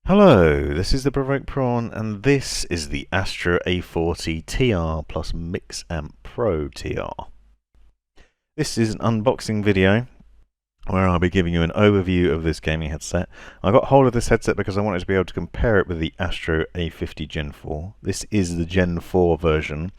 Hello, this is the Provoke Prawn, and this is the Astro A40 TR plus MixAmp Pro TR. This is an unboxing video where I'll be giving you an overview of this gaming headset. I got hold of this headset because I wanted to be able to compare it with the Astro A50 Gen 4. This is the Gen 4 version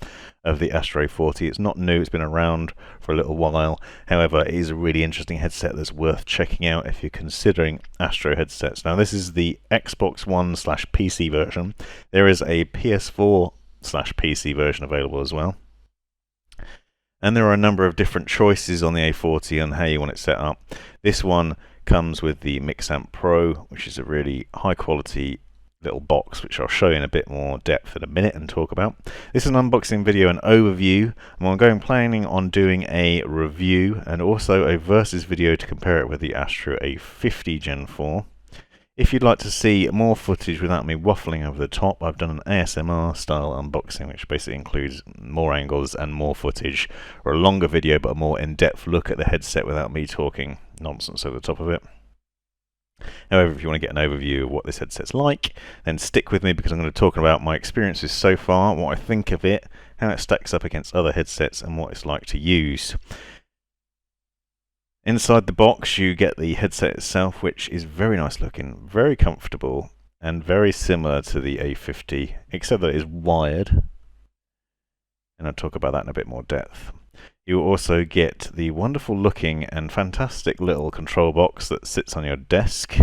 of the Astro A40. It's not new, it's been around for a little while. However, it is a really interesting headset that's worth checking out if you're considering Astro headsets. Now, this is the Xbox One / PC version. There is a PS4 / PC version available as well. And there are a number of different choices on the A40 on how you want it set up. This one comes with the MixAmp Pro, which is a really high quality little box, which I'll show you in a bit more depth in a minute and talk about. This is an unboxing video and overview, and I'm planning on doing a review and also a versus video to compare it with the Astro A50 Gen 4. If you'd like to see more footage without me waffling over the top, I've done an ASMR style unboxing, which basically includes more angles and more footage, or a longer video but a more in-depth look at the headset without me talking nonsense over the top of it. However, if you want to get an overview of what this headset's like, then stick with me because I'm going to talk about my experiences so far, what I think of it, how it stacks up against other headsets, and what it's like to use. Inside the box you get the headset itself, which is very nice looking, very comfortable, and very similar to the A50, except that it is wired, and I'll talk about that in a bit more depth. You also get the wonderful looking and fantastic little control box that sits on your desk.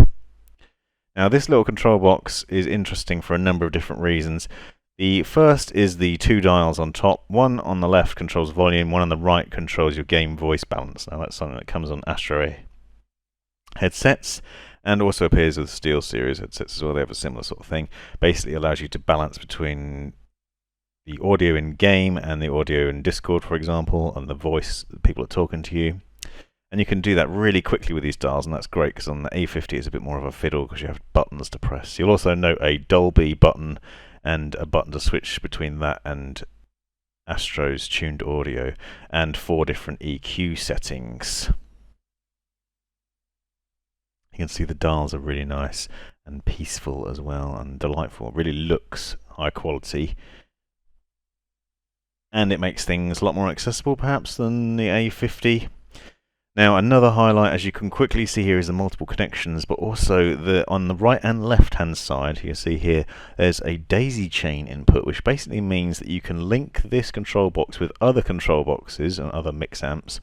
Now, this little control box is interesting for a number of different reasons. The first is the two dials on top. One on the left controls volume, one on the right controls your game voice balance. Now, that's something that comes on Astro A headsets and also appears with Steel Series headsets as well. They have a similar sort of thing. Basically allows you to balance between the audio in game and the audio in Discord, for example, and the voice that people are talking to you. And you can do that really quickly with these dials, and that's great because on the A50 it's a bit more of a fiddle because you have buttons to press. You'll also note a Dolby button and a button to switch between that and Astro's tuned audio, and 4 different EQ settings. You can see the dials are really nice and peaceful as well, and delightful. It really looks high quality, and it makes things a lot more accessible perhaps than the A50. Now, another highlight, as you can quickly see here, is the multiple connections, but also on the right and left hand side, you see here, there's a daisy chain input, which basically means that you can link this control box with other control boxes and other mix amps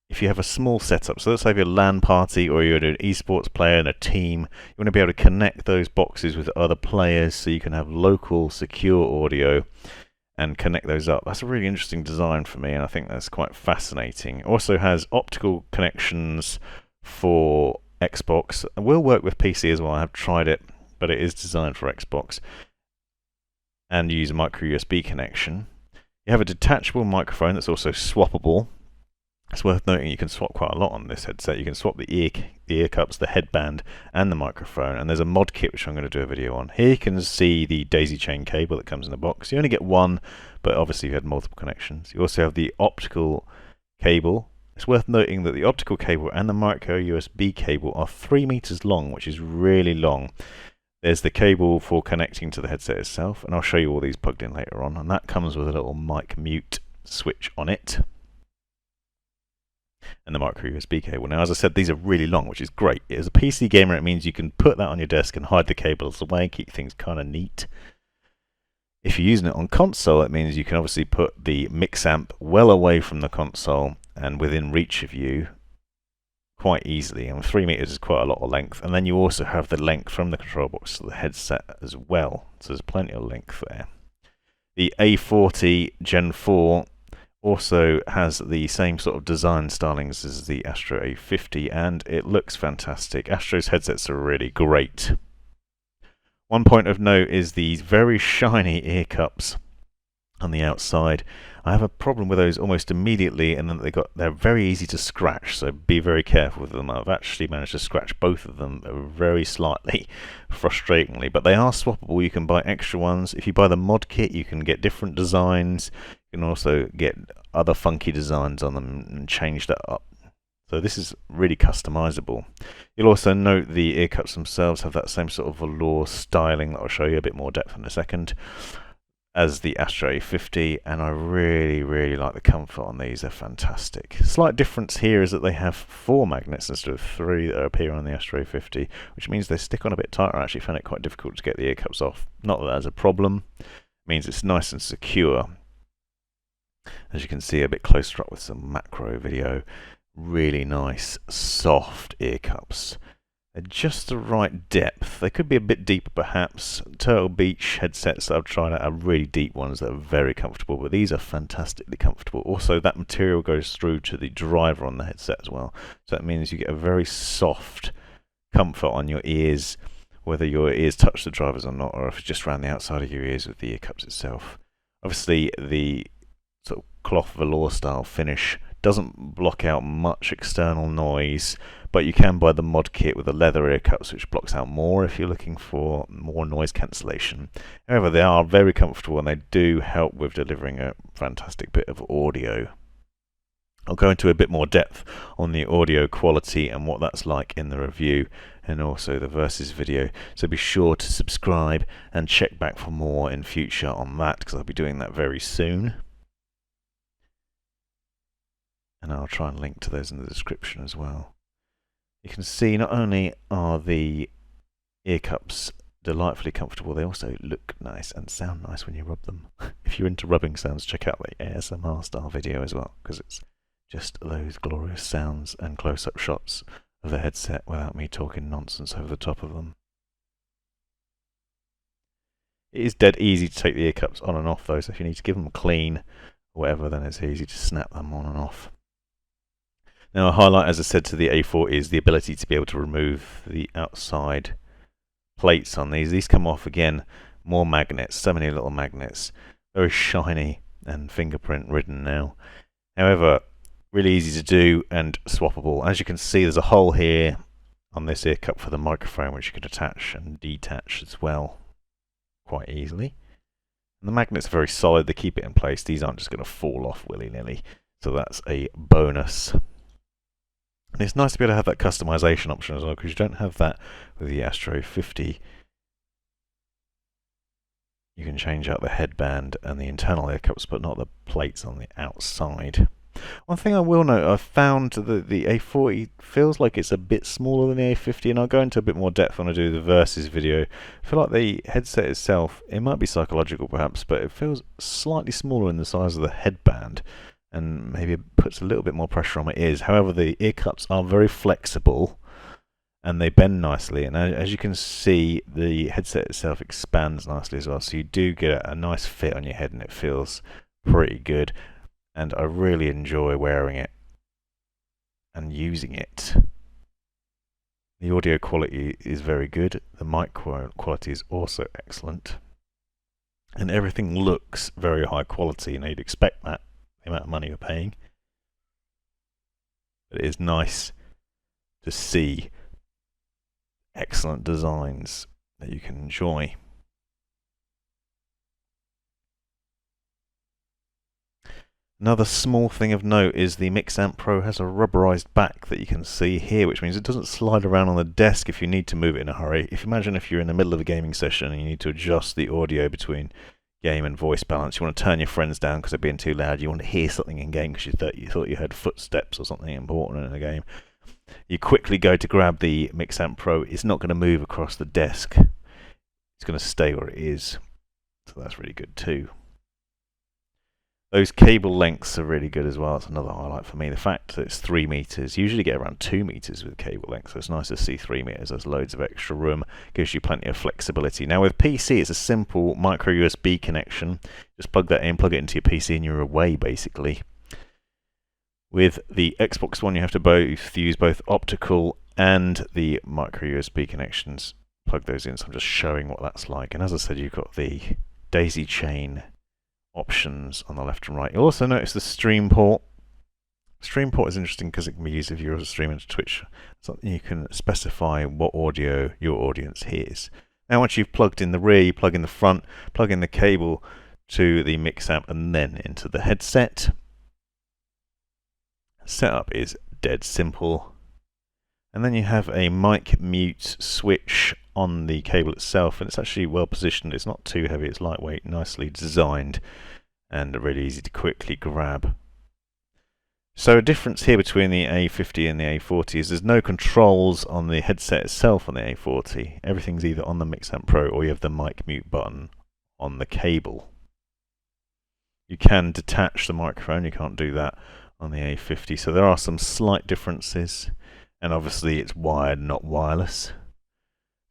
if you have a small setup. So let's say you have a LAN party or you're an eSports player and a team, you want to be able to connect those boxes with other players so you can have local secure audio and connect those up. That's a really interesting design for me, and I think that's quite fascinating. It also has optical connections for Xbox. It will work with PC as well. I have tried it, but it is designed for Xbox. And you use a micro USB connection. You have a detachable microphone that's also swappable. It's worth noting you can swap quite a lot on this headset. You can swap the ear cups, the headband, and the microphone. And there's a mod kit which I'm going to do a video on. Here you can see the daisy chain cable that comes in the box. You only get one, but obviously you had multiple connections. You also have the optical cable. It's worth noting that the optical cable and the micro USB cable are 3 meters long, which is really long. There's the cable for connecting to the headset itself, and I'll show you all these plugged in later on. And that comes with a little mic mute switch on it, and the micro USB cable. Now, as I said, these are really long, which is great. As a PC gamer, it means you can put that on your desk and hide the cables away, keep things kind of neat. If you're using it on console, it means you can obviously put the MixAmp well away from the console and within reach of you quite easily. And 3 meters is quite a lot of length. And then you also have the length from the control box to the headset as well. So there's plenty of length there. The A40 Gen 4 also has the same sort of design stylings as the Astro A50, and it looks fantastic. Astro's headsets are really great. One point of note is these very shiny ear cups on the outside. I have a problem with those almost immediately, and then they're very easy to scratch, so be very careful with them. I've actually managed to scratch both of them very slightly, frustratingly, but they are swappable. You can buy extra ones. If you buy the mod kit, you can get different designs. You can also get other funky designs on them and change that up. So this is really customizable. You'll also note the ear cups themselves have that same sort of velour styling that I'll show you a bit more depth in a second as the Astro A50, and I really like the comfort on these. They're fantastic. Slight difference here is that they have 4 magnets instead of 3 that appear on the Astro A50, which means they stick on a bit tighter. I actually found it quite difficult to get the ear cups off. Not that that's a problem. It means it's nice and secure. As you can see a bit closer up with some macro video, really nice soft ear cups. They're just the right depth. They could be a bit deeper perhaps. Turtle Beach headsets that I've tried out are really deep ones that are very comfortable, but these are fantastically comfortable. Also, that material goes through to the driver on the headset as well, so that means you get a very soft comfort on your ears, whether your ears touch the drivers or not, or if it's just around the outside of your ears with the ear cups itself. Obviously the sort of cloth velour style finish doesn't block out much external noise, but you can buy the mod kit with the leather ear cups, which blocks out more if you're looking for more noise cancellation. However, they are very comfortable and they do help with delivering a fantastic bit of audio. I'll go into a bit more depth on the audio quality and what that's like in the review, and also the versus video, so be sure to subscribe and check back for more in future on that, because I'll be doing that very soon. And I'll try and link to those in the description as well. You can see not only are the ear cups delightfully comfortable, they also look nice and sound nice when you rub them. If you're into rubbing sounds, check out the ASMR style video as well, because it's just those glorious sounds and close-up shots of the headset without me talking nonsense over the top of them. It is dead easy to take the ear cups on and off though, so if you need to give them a clean or whatever, then it's easy to snap them on and off. Now a highlight, as I said, to the A40 is the ability to be able to remove the outside plates on these. These come off again, more magnets, so many little magnets, very shiny and fingerprint ridden now. However, really easy to do and swappable. As you can see, there's a hole here on this ear cup for the microphone, which you can attach and detach as well quite easily. And the magnets are very solid, they keep it in place. These aren't just going to fall off willy-nilly, so that's a bonus. And it's nice to be able to have that customization option as well, because you don't have that with the Astro A50. You can change out the headband and the internal ear cups, but not the plates on the outside. One thing I will note, I've found that the A40 feels like it's a bit smaller than the A50, and I'll go into a bit more depth when I do the versus video. I feel like the headset itself, it might be psychological perhaps, but it feels slightly smaller in the size of the headband, and maybe it puts a little bit more pressure on my ears. However, the ear cups are very flexible and they bend nicely, and as you can see, the headset itself expands nicely as well, so you do get a nice fit on your head and it feels pretty good, and I really enjoy wearing it and using it. The audio quality is very good, the mic quality is also excellent, and everything looks very high quality, and you'd expect that, the amount of money you're paying. But it is nice to see excellent designs that you can enjoy. Another small thing of note is the MixAmp Pro has a rubberized back that you can see here, which means it doesn't slide around on the desk if you need to move it in a hurry. Imagine if you're in the middle of a gaming session and you need to adjust the audio between game and voice balance. You want to turn your friends down because they're being too loud. You want to hear something in game because you thought you heard footsteps or something important in a game. You quickly go to grab the MixAmp Pro. It's not going to move across the desk. It's going to stay where it is. So that's really good too. Those cable lengths are really good as well. That's another highlight for me. The fact that it's 3 meters. You usually get around 2 meters with cable length, so it's nice to see 3 meters. There's loads of extra room. Gives you plenty of flexibility. Now with PC, it's a simple micro USB connection. Just plug that in, plug it into your PC, and you're away basically. With the Xbox One, you have to use both optical and the micro USB connections. Plug those in. So I'm just showing what that's like. And as I said, you've got the daisy chain options on the left and right. You'll also notice the stream port. Stream port is interesting because it can be used if you're streaming to Twitch. Something you can specify what audio your audience hears. Now once you've plugged in the rear, you plug in the front, plug in the cable to the MixAmp and then into the headset. Setup is dead simple. And then you have a mic mute switch on the cable itself, and it's actually well positioned. It's not too heavy, it's lightweight, nicely designed, and really easy to quickly grab. So a difference here between the A50 and the A40 is there's no controls on the headset itself on the A40. Everything's either on the MixAmp Pro or you have the mic mute button on the cable. You can detach the microphone, you can't do that on the A50, so there are some slight differences, and obviously it's wired, not wireless,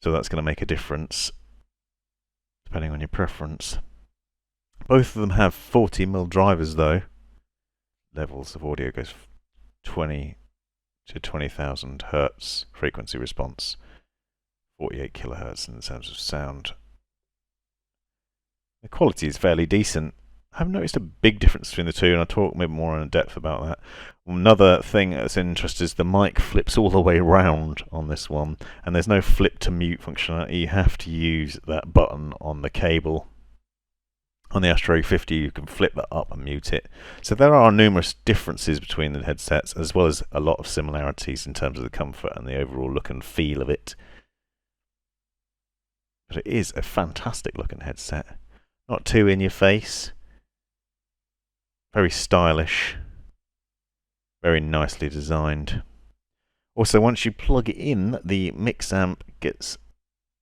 so that's going to make a difference depending on your preference. Both of them have 40mm drivers though. Levels of audio goes 20 to 20,000 hertz frequency response, 48 kilohertz in terms of sound. The quality is fairly decent. I haven't noticed a big difference between the two, and I'll talk a bit more in depth about that. Another thing that's interesting is the mic flips all the way around on this one, and there's no flip to mute functionality. You have to use that button on the cable. On the Astro A50 you can flip that up and mute it. So there are numerous differences between the headsets, as well as a lot of similarities in terms of the comfort and the overall look and feel of it. But it is a fantastic looking headset. Not too in your face. Very stylish. Very nicely designed. Also, once you plug it in, the MixAmp gets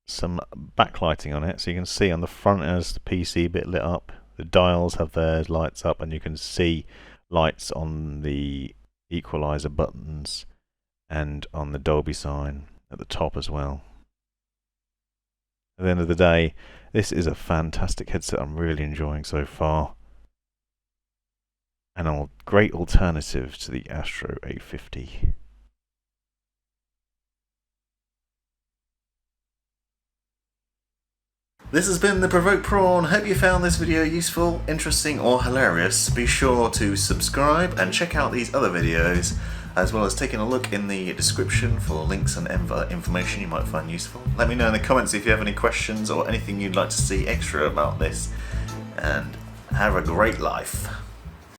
some backlighting on it, so you can see on the front as the PC bit lit up, the dials have their lights up, and you can see lights on the equalizer buttons and on the Dolby sign at the top as well. At the end of the day, this is a fantastic headset I'm really enjoying so far, and a great alternative to the Astro A50. This has been the Provoked Prawn. Hope you found this video useful, interesting or hilarious. Be sure to subscribe and check out these other videos, as well as taking a look in the description for links and other information you might find useful. Let me know in the comments if you have any questions or anything you'd like to see extra about this, and have a great life.